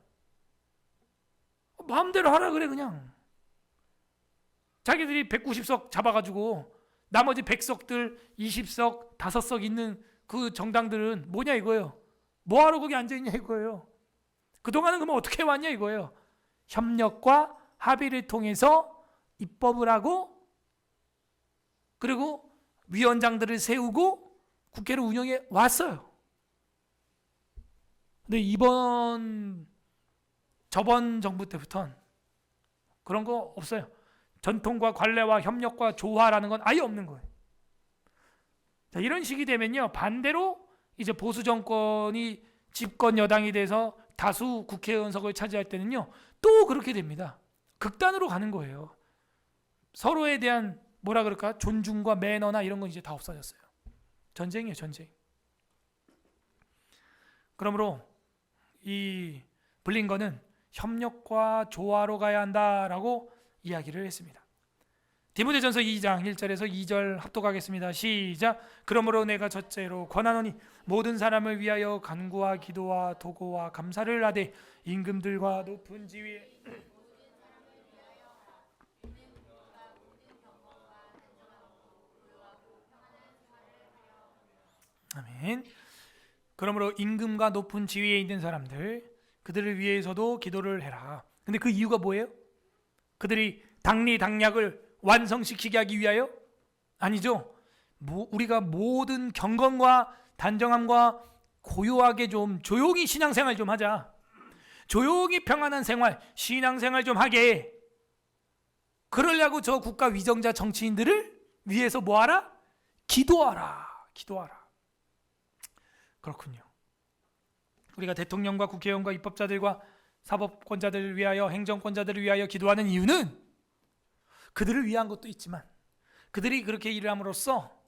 마음대로 하라 그래 그냥. 자기들이 190석 잡아가지고 나머지 100석들 20석 5석 있는 그 정당들은 뭐냐 이거예요. 뭐하러 거기 앉아있냐 이거예요. 그동안은 그러면 어떻게 해왔냐 이거예요. 협력과 합의를 통해서 입법을 하고 그리고 위원장들을 세우고 국회를 운영해 왔어요. 근데 저번 정부 때부터는 그런 거 없어요. 전통과 관례와 협력과 조화라는 건 아예 없는 거예요. 자, 이런 식이 되면요, 반대로 이제 보수 정권이 집권 여당이 돼서 다수 국회의원석을 차지할 때는요, 또 그렇게 됩니다. 극단으로 가는 거예요. 서로에 대한 뭐라 그럴까, 존중과 매너나 이런 건 이제 다 없어졌어요. 전쟁이에요, 전쟁. 그러므로 이 블링건은 협력과 조화로 가야 한다라고 이야기를 했습니다. 디모데전서 2장 1절에서 2절 합독하겠습니다. 시작. 그러므로 내가 첫째로 권하노니 모든 사람을 위하여 간구와 기도와 도고와 감사를 하되 임금들과 높은 지위에 아멘. 그러므로 임금과 높은 지위에 있는 사람들, 그들을 위해서도 기도를 해라. 근데 그 이유가 뭐예요? 그들이 당리당략을 완성시키게 하기 위하여? 아니죠. 우리가 모든 경건과 단정함과 고요하게 좀 조용히 신앙생활 좀 하자. 조용히 평안한 생활, 신앙생활 좀 하게. 그러려고 저 국가 위정자 정치인들을 위해서 뭐하라? 기도하라. 기도하라. 그렇군요. 우리가 대통령과 국회의원과 입법자들과 사법권자들을 위하여, 행정권자들을 위하여 기도하는 이유는 그들을 위한 것도 있지만, 그들이 그렇게 일을 함으로써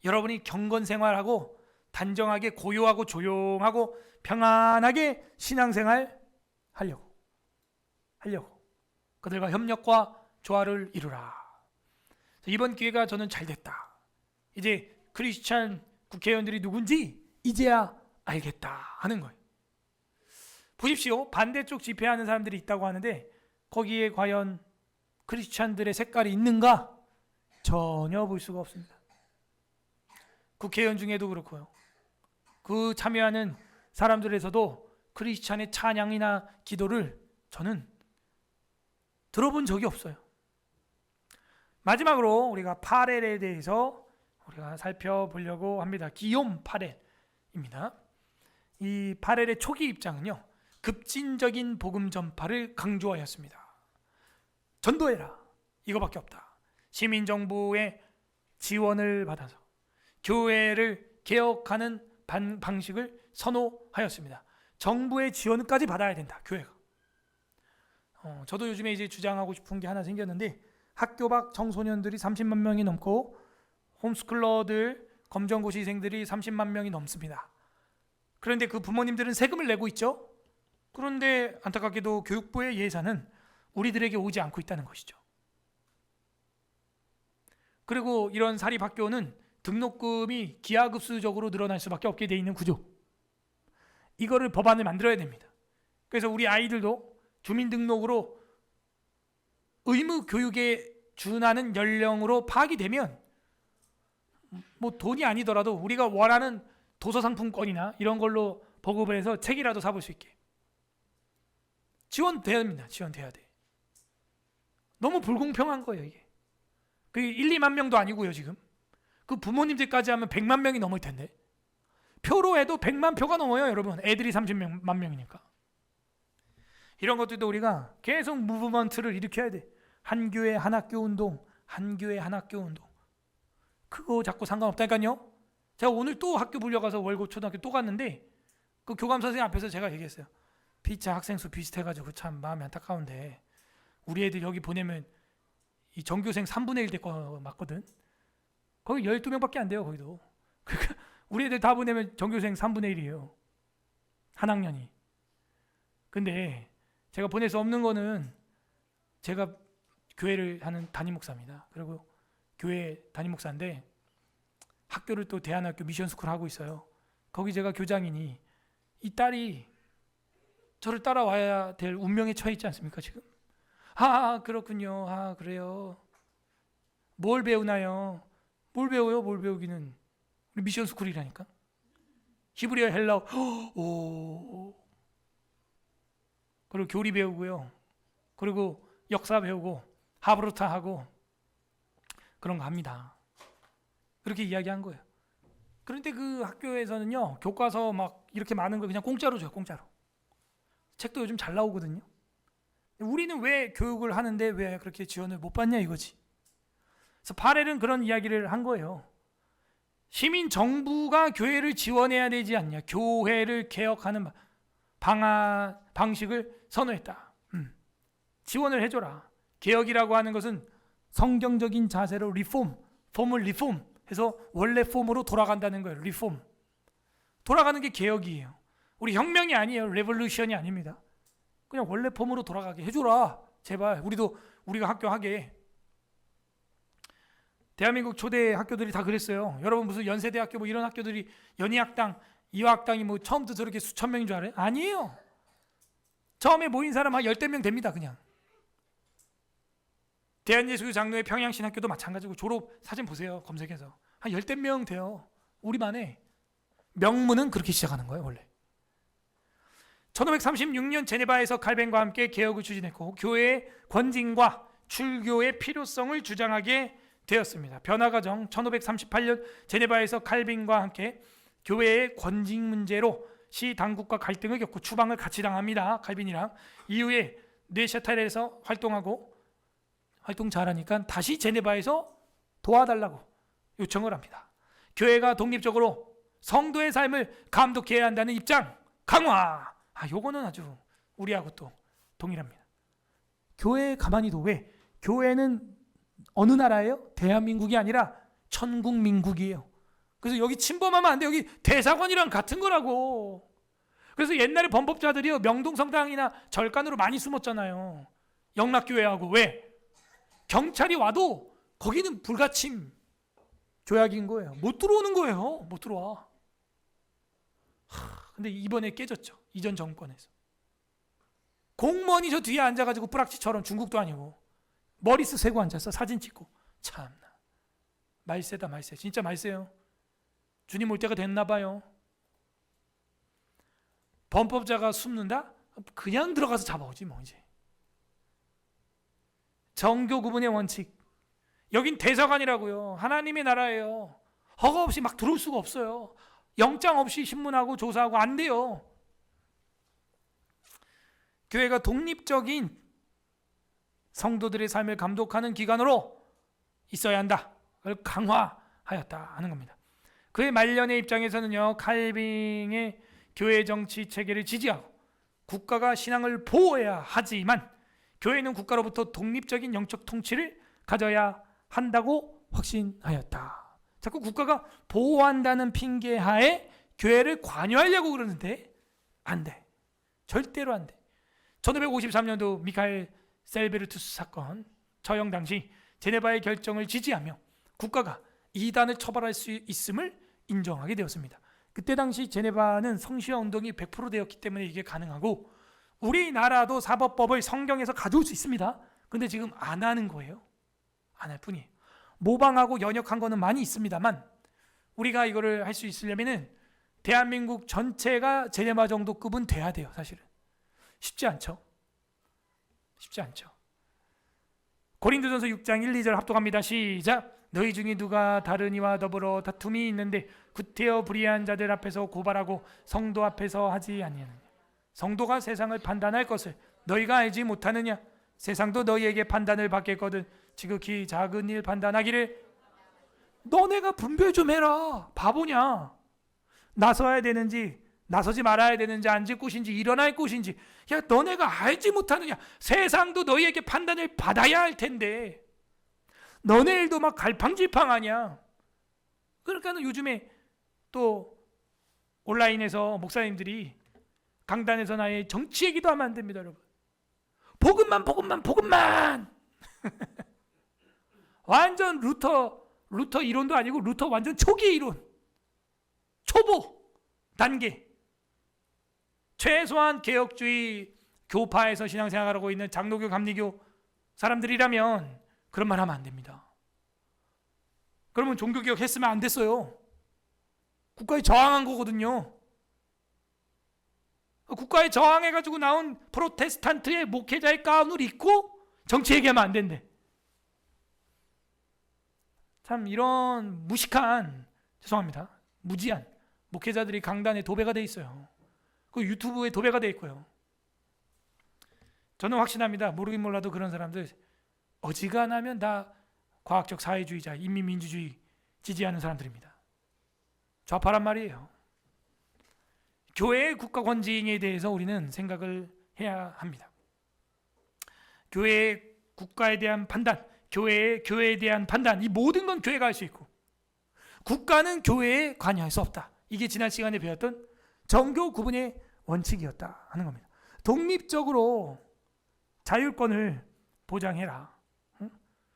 여러분이 경건생활하고 단정하게 고요하고 조용하고 평안하게 신앙생활 하려고 그들과 협력과 조화를 이루라. 이번 기회가 저는 잘 됐다. 이제 크리스찬 국회의원들이 누군지 이제야 알겠다 하는 거예요. 보십시오. 반대쪽 집회하는 사람들이 있다고 하는데 거기에 과연 크리스찬들의 색깔이 있는가? 전혀 볼 수가 없습니다. 국회의원 중에도 그렇고요. 그 참여하는 사람들에서도 크리스찬의 찬양이나 기도를 저는 들어본 적이 없어요. 마지막으로 우리가 파렐에 대해서 우리가 살펴보려고 합니다. 기욤 파렐입니다. 이 파렐의 초기 입장은요, 급진적인 복음 전파를 강조하였습니다. 전도해라, 이거밖에 없다. 시민정부의 지원을 받아서 교회를 개혁하는 방식을 선호하였습니다. 정부의 지원까지 받아야 된다, 교회가. 저도 요즘에 이제 주장하고 싶은 게 하나 생겼는데, 학교 밖 청소년들이 30만 명이 넘고 홈스쿨러들, 검정고시생들이 30만 명이 넘습니다. 그런데 그 부모님들은 세금을 내고 있죠. 그런데 안타깝게도 교육부의 예산은 우리들에게 오지 않고 있다는 것이죠. 그리고 이런 사립학교는 등록금이 기하급수적으로 늘어날 수밖에 없게 돼 있는 구조. 이거를 법안을 만들어야 됩니다. 그래서 우리 아이들도 주민등록으로 의무 교육에 준하는 연령으로 파악이 되면 뭐 돈이 아니더라도 우리가 원하는 도서 상품권이나 이런 걸로 보급을 해서 책이라도 사볼 수 있게 지원돼야 됩니다. 지원돼야 돼. 너무 불공평한 거예요, 이게. 그 1, 2만 명도 아니고요, 지금. 그 부모님들까지 하면 100만 명이 넘을 텐데. 표로 해도 100만 표가 넘어요, 여러분. 애들이 30만 명이니까. 이런 것들도 우리가 계속 무브먼트를 일으켜야 돼. 한 교회 한 학교 운동, 한 교회 한 학교 운동. 그거 자꾸 상관없다니까요. 제가 오늘 또 학교 불려가서 월고 초등학교 또 갔는데 그 교감 선생님 앞에서 제가 얘기했어요. 피차 학생 수 비슷해가지고 참 마음이 안타까운데 우리 애들 여기 보내면 이 전교생 3분의 1 될 거 맞거든. 거기 12명밖에 안 돼요, 거기도. 그러니까 우리 애들 다 보내면 전교생 3분의 1이에요. 한 학년이. 근데 제가 보낼 수 없는 거는 제가 교회를 하는 담임 목사입니다. 그리고 교회 담임 목사인데 학교를 또 대안학교 미션스쿨 하고 있어요. 거기 제가 교장이니 이 딸이 저를 따라와야 될 운명에 처해 있지 않습니까, 지금? 그렇군요. 그래요. 뭘 배우나요? 뭘 배워요? 뭘 배우기는. 우리 미션스쿨이라니까. 히브리어, 헬라어. 그리고 교리 배우고요. 그리고 역사 배우고 하브루타 하고 그런 거 합니다. 그렇게 이야기한 거예요. 그런데 그 학교에서는요, 교과서 막 이렇게 많은 걸 그냥 공짜로 줘요, 공짜로. 책도 요즘 잘 나오거든요. 우리는 왜 교육을 하는데 왜 그렇게 지원을 못 받냐 이거지. 그래서 파렐은 그런 이야기를 한 거예요. 시민 정부가 교회를 지원해야 되지 않냐. 교회를 개혁하는 방식을 선호했다. 지원을 해줘라. 개혁이라고 하는 것은 성경적인 자세로 폼을 리폼해서 원래 폼으로 돌아간다는 거예요. 리폼. 돌아가는 게 개혁이에요. 우리 혁명이 아니에요. 레볼루션이 아닙니다. 그냥 원래 폼으로 돌아가게 해줘라. 제발 우리가 학교 하게. 대한민국 초대 학교들이 다 그랬어요. 여러분 무슨 연세대학교 뭐 이런 학교들이 연희학당, 이화학당이 뭐 처음부터 저렇게 수천 명인 줄 알아요? 아니에요. 처음에 모인 사람 한 10대 명 됩니다. 그냥. 대한예수교 장로의 평양신학교도 마찬가지고 졸업 사진 보세요. 검색해서. 한 10대 명 돼요. 우리만 해. 명문은 그렇게 시작하는 거예요. 원래. 1536년 제네바에서 칼뱅과 함께 개혁을 추진했고 교회의 권징과 출교의 필요성을 주장하게 되었습니다. 변화 과정 1538년 제네바에서 칼빈과 함께 교회의 권징 문제로 시 당국과 갈등을 겪고 추방을 같이 당합니다. 칼빈이랑. 이후에 뇌샤탈에서 활동 잘하니까 다시 제네바에서 도와달라고 요청을 합니다. 교회가 독립적으로 성도의 삶을 감독해야 한다는 입장 강화. 요거는 아주 우리하고 또 동일합니다. 교회 가만히 둬. 왜? 교회는 어느 나라예요? 대한민국이 아니라 천국민국이에요. 그래서 여기 침범하면 안 돼. 여기 대사관이랑 같은 거라고. 그래서 옛날에 범법자들이요 명동성당이나 절간으로 많이 숨었잖아요. 영락교회하고. 왜? 경찰이 와도 거기는 불가침 조약인 거예요. 못 들어오는 거예요. 못 들어와. 근데 이번에 깨졌죠. 이전 정권에서. 공무원이 저 뒤에 앉아가지고 뿌락치처럼 중국도 아니고 머리스 세고 앉아서 사진 찍고. 참나. 말세다 말세. 진짜 말세요. 주님 올 때가 됐나 봐요. 범법자가 숨는다? 그냥 들어가서 잡아오지 뭐 이제. 정교 구분의 원칙. 여긴 대사관이라고요. 하나님의 나라예요. 허가 없이 막 들어올 수가 없어요. 영장 없이 신문하고 조사하고 안 돼요. 교회가 독립적인 성도들의 삶을 감독하는 기관으로 있어야 한다. 그걸 강화하였다 하는 겁니다. 그의 말년의 입장에서는요, 칼빙의 교회 정치 체계를 지지하고 국가가 신앙을 보호해야 하지만 교회는 국가로부터 독립적인 영적 통치를 가져야 한다고 확신하였다. 자꾸 국가가 보호한다는 핑계하에 교회를 관여하려고 그러는데 안 돼. 절대로 안 돼. 1553년도 미카엘 셀베르투스 사건 처형 당시 제네바의 결정을 지지하며 국가가 이단을 처벌할 수 있음을 인정하게 되었습니다. 그때 당시 제네바는 성시화 운동이 100% 되었기 때문에 이게 가능하고 우리나라도 사법법을 성경에서 가져올 수 있습니다. 근데 지금 안 하는 거예요. 안 할 뿐이에요. 모방하고 연역한 거는 많이 있습니다만 우리가 이거를 할 수 있으려면은 대한민국 전체가 제네바 정도 급은 돼야 돼요. 사실은 쉽지 않죠. 쉽지 않죠. 고린도전서 6장 1, 2절 합독합니다. 시작. 너희 중에 누가 다른 이와 더불어 다툼이 있는데 구태여 불의한 자들 앞에서 고발하고 성도 앞에서 하지 아니하느냐. 성도가 세상을 판단할 것을 너희가 알지 못하느냐. 세상도 너희에게 판단을 받겠거든 지극히 작은 일 판단하기를 너네가 분별 좀 해라. 바보냐. 나서야 되는지 나서지 말아야 되는지 앉을 곳인지 일어날 곳인지 야 너네가 알지 못하느냐. 세상도 너희에게 판단을 받아야 할 텐데 너네 일도 막 갈팡질팡하냐. 그러니까 요즘에 또 온라인에서 목사님들이 강단에서 나의 정치 얘기도 하면 안 됩니다. 여러분 복음만 완전 루터 이론도 아니고 루터 완전 초기 이론 초보 단계. 최소한 개혁주의 교파에서 신앙생활하고 있는 장로교 감리교 사람들이라면 그런 말 하면 안 됩니다. 그러면 종교개혁 했으면 안 됐어요. 국가에 저항한 거거든요. 국가에 저항해가지고 나온 프로테스탄트의 목회자의 가운을 입고 정치 얘기하면 안 된대. 참 이런 무식한, 죄송합니다, 무지한 목회자들이 강단에 도배가 돼 있어요. 그 유튜브에 도배가 돼 있고요. 저는 확신합니다. 모르긴 몰라도 그런 사람들 어지간하면 다 과학적 사회주의자, 인민민주주의 지지하는 사람들입니다. 좌파란 말이에요. 교회의 국가 권징에 대해서 우리는 생각을 해야 합니다. 교회의 국가에 대한 판단, 교회에 대한 판단, 이 모든 건 교회가 할 수 있고 국가는 교회에 관여할 수 없다. 이게 지난 시간에 배웠던 정교 구분의 원칙이었다 하는 겁니다. 독립적으로 자율권을 보장해라.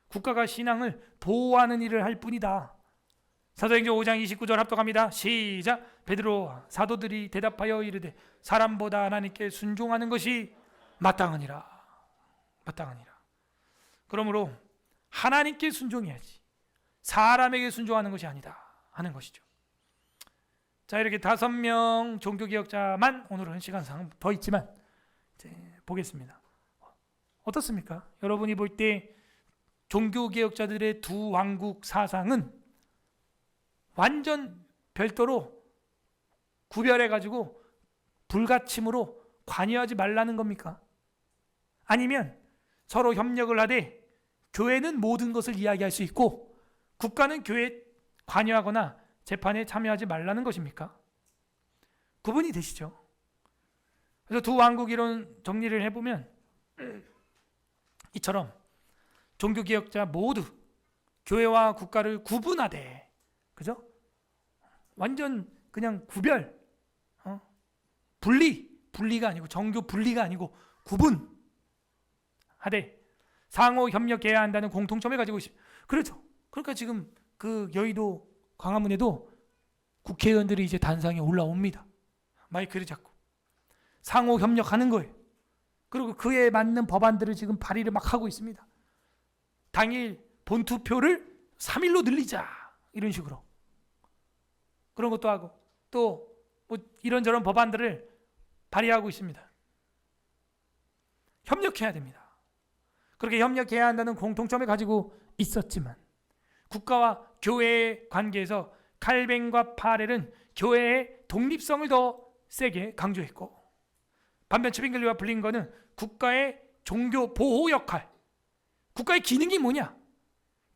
국가가 신앙을 보호하는 일을 할 뿐이다. 사도행전 5장 29절 합독합니다. 시작. 베드로 사도들이 대답하여 이르되 사람보다 하나님께 순종하는 것이 마땅하니라. 마땅하니라. 그러므로 하나님께 순종해야지 사람에게 순종하는 것이 아니다 하는 것이죠. 자, 이렇게 5명 종교개혁자만 오늘은 시간상 더 있지만 이제 보겠습니다. 어떻습니까? 여러분이 볼 때 종교개혁자들의 두 왕국 사상은 완전 별도로 구별해가지고 불가침으로 관여하지 말라는 겁니까? 아니면 서로 협력을 하되 교회는 모든 것을 이야기할 수 있고 국가는 교회에 관여하거나 재판에 참여하지 말라는 것입니까? 구분이 되시죠? 그래서 두 왕국 이론 정리를 해보면 이처럼 종교개혁자 모두 교회와 국가를 구분하되, 그죠? 완전 그냥 구별, 분리가 아니고 정교 분리가 아니고 구분하되 상호 협력해야 한다는 공통점을 가지고 있습니다. 그렇죠. 그러니까 지금 그 여의도 광화문에도 국회의원들이 이제 단상에 올라옵니다. 마이크를 잡고 상호 협력하는 거예요. 그리고 그에 맞는 법안들을 지금 발의를 막 하고 있습니다. 당일 본투표를 3일로 늘리자 이런 식으로 그런 것도 하고 또 뭐 이런저런 법안들을 발의하고 있습니다. 협력해야 됩니다. 그렇게 협력해야 한다는 공통점을 가지고 있었지만 국가와 교회의 관계에서 칼뱅과 파렐은 교회의 독립성을 더 세게 강조했고 반면 츠빙글리와 블링거는 국가의 종교 보호 역할, 국가의 기능이 뭐냐?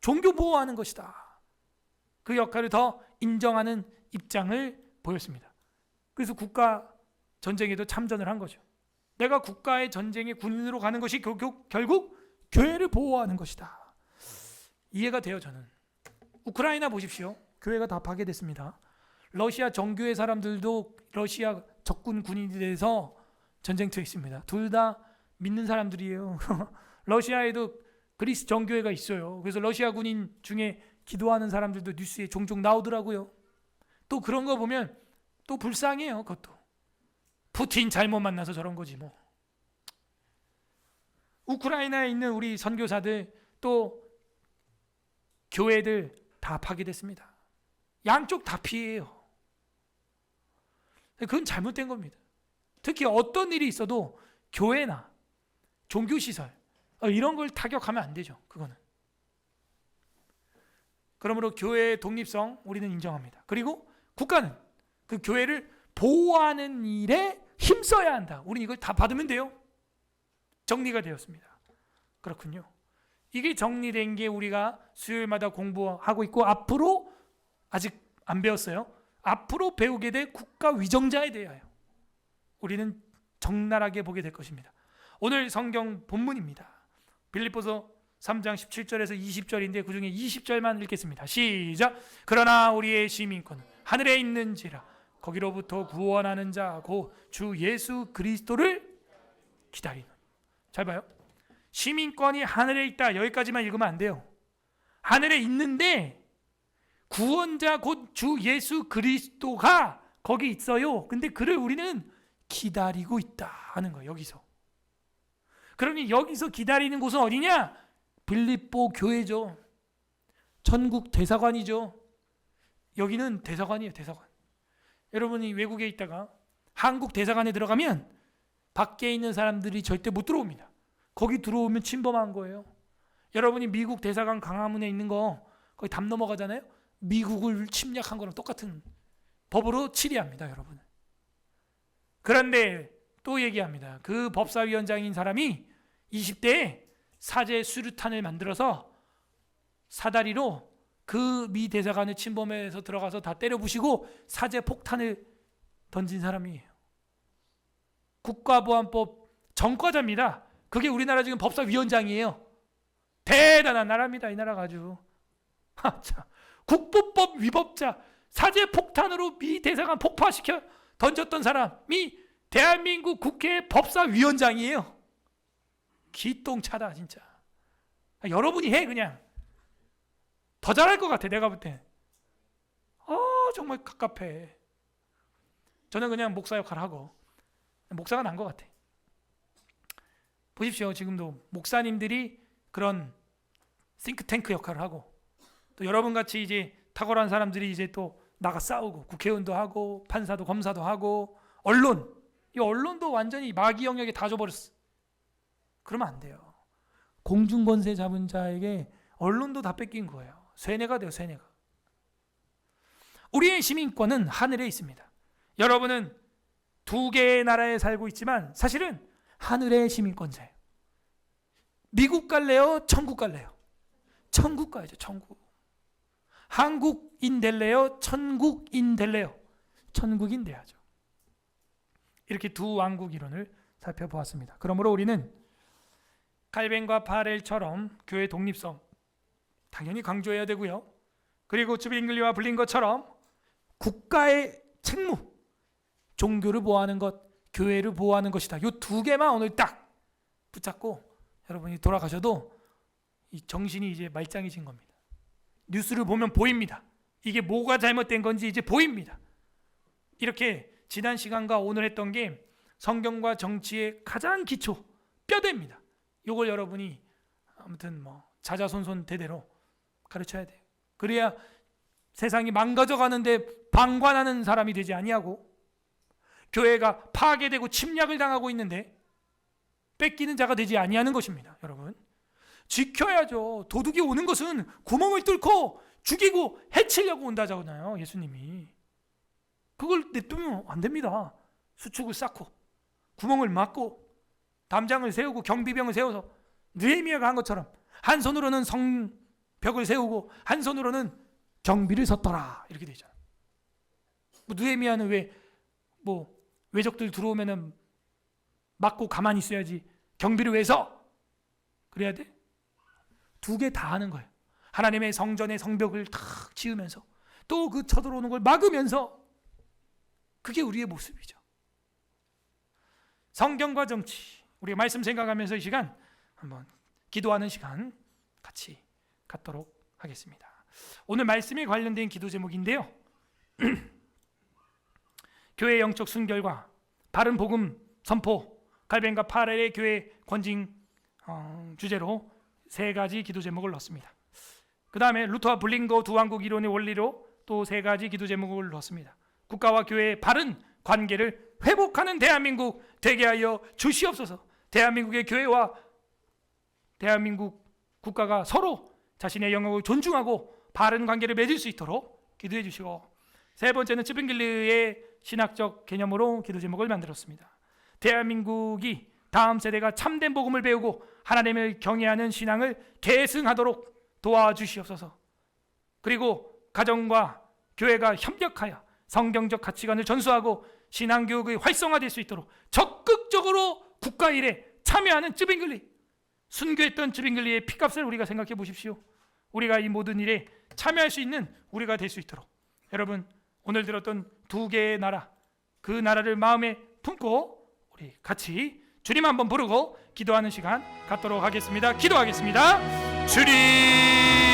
종교 보호하는 것이다. 그 역할을 더 인정하는 입장을 보였습니다. 그래서 국가 전쟁에도 참전을 한 거죠. 내가 국가의 전쟁에 군인으로 가는 것이 결국 교회를 보호하는 것이다. 이해가 돼요. 저는 우크라이나 보십시오. 교회가 다 파괴됐습니다. 러시아 정교회 사람들도 러시아 적군 군인이 돼서 전쟁터에 있습니다. 둘 다 믿는 사람들이에요. 러시아에도 그리스 정교회가 있어요. 그래서 러시아 군인 중에 기도하는 사람들도 뉴스에 종종 나오더라고요. 또 그런 거 보면 또 불쌍해요. 그것도 푸틴 잘못 만나서 저런 거지 뭐. 우크라이나에 있는 우리 선교사들 또 교회들 다 파괴됐습니다. 양쪽 다 피해요. 그건 잘못된 겁니다. 특히 어떤 일이 있어도 교회나 종교시설 이런 걸 타격하면 안 되죠. 그거는. 그러므로 교회의 독립성 우리는 인정합니다. 그리고 국가는 그 교회를 보호하는 일에 힘써야 한다. 우리는 이걸 다 받으면 돼요. 정리가 되었습니다. 그렇군요. 이게 정리된 게 우리가 수요일마다 공부하고 있고 앞으로 아직 안 배웠어요. 앞으로 배우게 될 국가 위정자에 대하여 우리는 적나라하게 보게 될 것입니다. 오늘 성경 본문입니다. 빌립보서 3장 17절에서 20절인데 그중에 20절만 읽겠습니다. 시작. 그러나 우리의 시민권은 하늘에 있는지라 거기로부터 구원하는 자 곧 주 예수 그리스도를 기다리는. 잘 봐요. 시민권이 하늘에 있다. 여기까지만 읽으면 안 돼요. 하늘에 있는데 구원자 곧 주 예수 그리스도가 거기 있어요. 근데 그를 우리는 기다리고 있다 하는 거예요. 여기서. 그러니 여기서 기다리는 곳은 어디냐? 빌립보 교회죠. 천국 대사관이죠. 여기는 대사관이에요. 대사관. 여러분이 외국에 있다가 한국 대사관에 들어가면 밖에 있는 사람들이 절대 못 들어옵니다. 거기 들어오면 침범한 거예요. 여러분이 미국 대사관 광화문에 있는 거 거기 담 넘어가잖아요. 미국을 침략한 거랑 똑같은 법으로 처리합니다. 여러분. 그런데 또 얘기합니다. 그 법사위원장인 사람이 20대에 사제 수류탄을 만들어서 사다리로 그 미 대사관의 침범에서 들어가서 다 때려 부시고 사제 폭탄을 던진 사람이에요. 국가보안법 전과자입니다. 그게 우리나라 지금 법사위원장이에요. 대단한 나라입니다. 이 나라가 아주. 국보법 위법자, 사제 폭탄으로 미 대사관 폭파시켜 던졌던 사람이 대한민국 국회 법사위원장이에요. 기똥차다 진짜. 여러분이 해 그냥. 더 잘할 것 같아 내가 볼 때. 정말 갑갑해. 저는 그냥 목사 역할을 하고 목사가 난 것 같아. 보십시오. 지금도 목사님들이 그런 싱크탱크 역할을 하고 또 여러분같이 이제 탁월한 사람들이 이제 또 나가 싸우고 국회의원도 하고 판사도 검사도 하고 이 언론도 완전히 마귀 영역에 다 줘버렸어. 그러면 안 돼요. 공중권세 잡은 자에게 언론도 다 뺏긴 거예요. 쇠뇌가 돼요. 쇠뇌가. 우리의 시민권은 하늘에 있습니다. 여러분은 두 개의 나라에 살고 있지만 사실은 하늘의 시민권자예요. 미국 갈래요? 천국 갈래요? 천국 가야죠. 천국. 한국인 될래요? 천국인 될래요? 천국인 돼야죠. 이렇게 두 왕국 이론을 살펴보았습니다. 그러므로 우리는 칼빈과 파렐처럼 교회 독립성 당연히 강조해야 되고요. 그리고 쯔빙글리와 블링거처럼 국가의 책무, 종교를 보호하는 것, 교회를 보호하는 것이다. 이 두 개만 오늘 딱 붙잡고 여러분이 돌아가셔도 이 정신이 이제 말짱해진 겁니다. 뉴스를 보면 보입니다. 이게 뭐가 잘못된 건지 이제 보입니다. 이렇게 지난 시간과 오늘 했던 게 성경과 정치의 가장 기초, 뼈대입니다. 이걸 여러분이 아무튼 자자손손 대대로 가르쳐야 돼요. 그래야 세상이 망가져 가는데 방관하는 사람이 되지 아니하고 교회가 파괴되고 침략을 당하고 있는데 뺏기는 자가 되지 아니하는 것입니다. 여러분 지켜야죠. 도둑이 오는 것은 구멍을 뚫고 죽이고 해치려고 온다잖아요. 예수님이. 그걸 냅두면 안 됩니다. 수축을 쌓고 구멍을 막고 담장을 세우고 경비병을 세워서 느헤미야가 한 것처럼 한 손으로는 성벽을 세우고 한 손으로는 경비를 섰더라 이렇게 되죠. 느헤미야는 왜 외적들 들어오면은 막고 가만히 있어야지 경비를 왜 서? 그래야 돼? 두 개 다 하는 거예요. 하나님의 성전의 성벽을 탁 지으면서 또 그 쳐들어오는 걸 막으면서 그게 우리의 모습이죠. 성경과 정치 우리가 말씀 생각하면서 이 시간 한번 기도하는 시간 같이 갖도록 하겠습니다. 오늘 말씀에 관련된 기도 제목인데요. 교회 영적 순결과 바른 복음 선포, 칼빈과 파렐의 교회 권징 주제로 세 가지 기도 제목을 넣었습니다. 그 다음에 루터와 블링거 두 왕국 이론의 원리로 또 세 가지 기도 제목을 넣었습니다. 국가와 교회의 바른 관계를 회복하는 대한민국 되게 하여 주시옵소서. 대한민국의 교회와 대한민국 국가가 서로 자신의 영역을 존중하고 바른 관계를 맺을 수 있도록 기도해 주시고, 세 번째는 쯔빙글리의 신학적 개념으로 기도 제목을 만들었습니다. 대한민국이 다음 세대가 참된 복음을 배우고 하나님을 경외하는 신앙을 계승하도록 도와주시옵소서. 그리고 가정과 교회가 협력하여 성경적 가치관을 전수하고 신앙교육이 활성화될 수 있도록 적극적으로 국가 일에 참여하는 쯔빙글리, 순교했던 쯔빙글리의 피값을 우리가 생각해 보십시오. 우리가 이 모든 일에 참여할 수 있는 우리가 될 수 있도록, 여러분 오늘 들었던 두 개의 나라, 그 나라를 마음에 품고 우리 같이 주님 한번 부르고 기도하는 시간 갖도록 하겠습니다. 기도하겠습니다. 주님